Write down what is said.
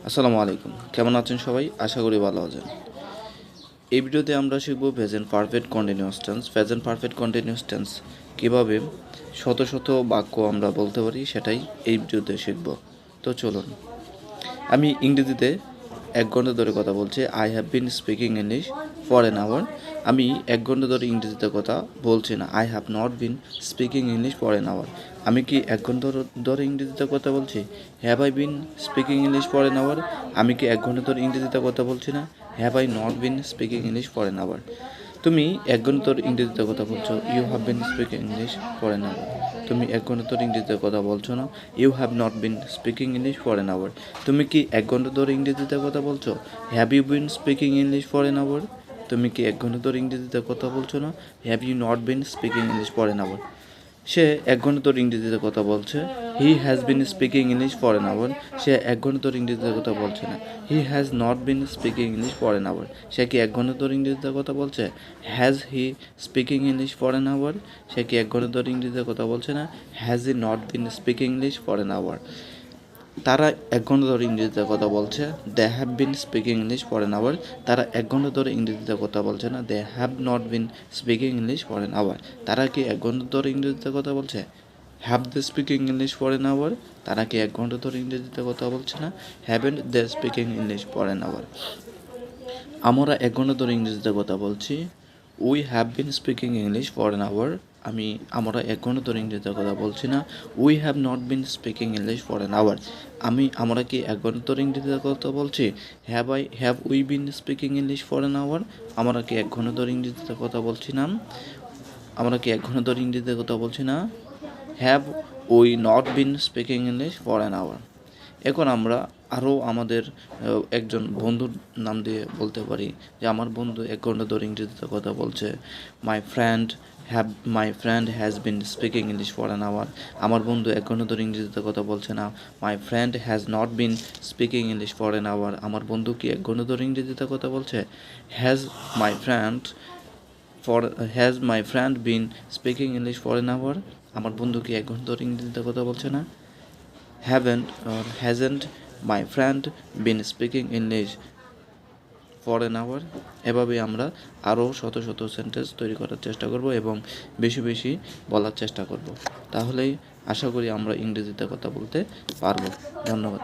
আসসালামু আলাইকুম, কেমন আছেন সবাই? আশা করি ভালো আছেন। এই ভিডিওতে আমরা শিখব present perfect continuous tense. Present perfect continuous tense কীভাবে শত শত বাক্য আমরা বলতে পারি সেটাই এই ভিডিওতে শিখব। তো চলুন, আমি ইংরেজিতে 1 ঘন্টা ধরে কথা বলছি। I have been speaking English for an hour. আমি 1 ঘন্টা ধরে ইংরেজিতে কথা বলছি না। I have not been speaking English for an hour. আমি কি 1 ঘন্টা ধরে ইংরেজিতে কথা বলছি? Have I been speaking English for an hour. আমি কি 1 ঘন্টা ধরে ইংরেজিতে কথা বলছি না? Have I not been speaking English for an hour. তুমি 1 ঘন্টা ধরে ইংরেজিতে কথা বলছো। You have been speaking English for an hour. তুমি 1 ঘন্টা ধরে ইংরেজিতে কথা বলছো না। You have not been speaking English for an hour. তুমি কি 1 ঘন্টা ধরে ইংরেজিতে কথা বলছো? Have you been speaking English for an hour. তুমি কি 1 ঘন্টা ধরে ইংরেজিতে কথা বলছো না? Have you not been speaking English for an hour. সে 1 ঘন্টা ধরে ইংরেজিতে কথা বলছে। He has been speaking English for an hour. সে 1 ঘন্টা ধরে ইংরেজিতে কথা বলছে না। He has not been speaking English for an hour. সে কি 1 ঘন্টা ধরে ইংরেজিতে কথা বলছে? Has he speaking English for an hour. সে কি 1 ঘন্টা ধরে ইংরেজিতে কথা বলছে না? Has he not been speaking English for an hour. তারা 1 ঘন্টা ধরে ইংরেজিতে কথা বলছে। They have been speaking English for an hour. তারা 1 ঘন্টা ধরে ইংরেজিতে কথা বলছে না। They have not been speaking English for an hour. তারা কি 1 ঘন্টা ধরে ইংরেজিতে কথা বলছে? Have they speaking English for an hour. তারা কি 1 ঘন্টা ধরে ইংরেজিতে কথা বলছে না? Haven't they speaking English for an hour. আমরা 1 ঘন্টা ধরে ইংরেজিতে কথা বলছি। We have been speaking English for an hour. আমরা 1 ঘন্টা ধরে ইংরেজিতে কথা বলছি না। We have not been speaking English for an hour. আমরা কি 1 ঘন্টা ধরে ইংরেজিতে কথা বলছি? Have we been speaking English for an hour. আমরা কি 1 ঘন্টা ধরে ইংরেজিতে কথা বলছি না? আমরা কি 1 ঘন্টা ধরে ইংরেজিতে কথা বলছি না? Have we not been speaking English for an hour. এখন আমরা আরও আমাদের একজন বন্ধুর নাম দিয়ে বলতে পারি যে আমার বন্ধু 1 ঘন্টা ধরে ইংরেজিতে কথা বলছে। My friend has been speaking English for an hour. আমার বন্ধু 1 ঘন্টা ধরে ইংরেজিতে কথা বলছে না। My friend has not been speaking English for an hour. আমার বন্ধু কি 1 ঘন্টা ধরে ইংরেজিতে কথা বলছে? Has my friend been speaking English for an hour. আমার বন্ধু কি 1 ঘন্টা ধরে ইংরেজিতে কথা বলছে না? Hasn't my friend been speaking English for an hour. এভাবে আমরা আরও শত শত সেন্টেন্স তৈরি করার চেষ্টা করব এবং বেশি বেশি বলার চেষ্টা করব। তাহলেই আশা করি আমরা ইংরেজিতে কথা বলতে পারবো। ধন্যবাদ।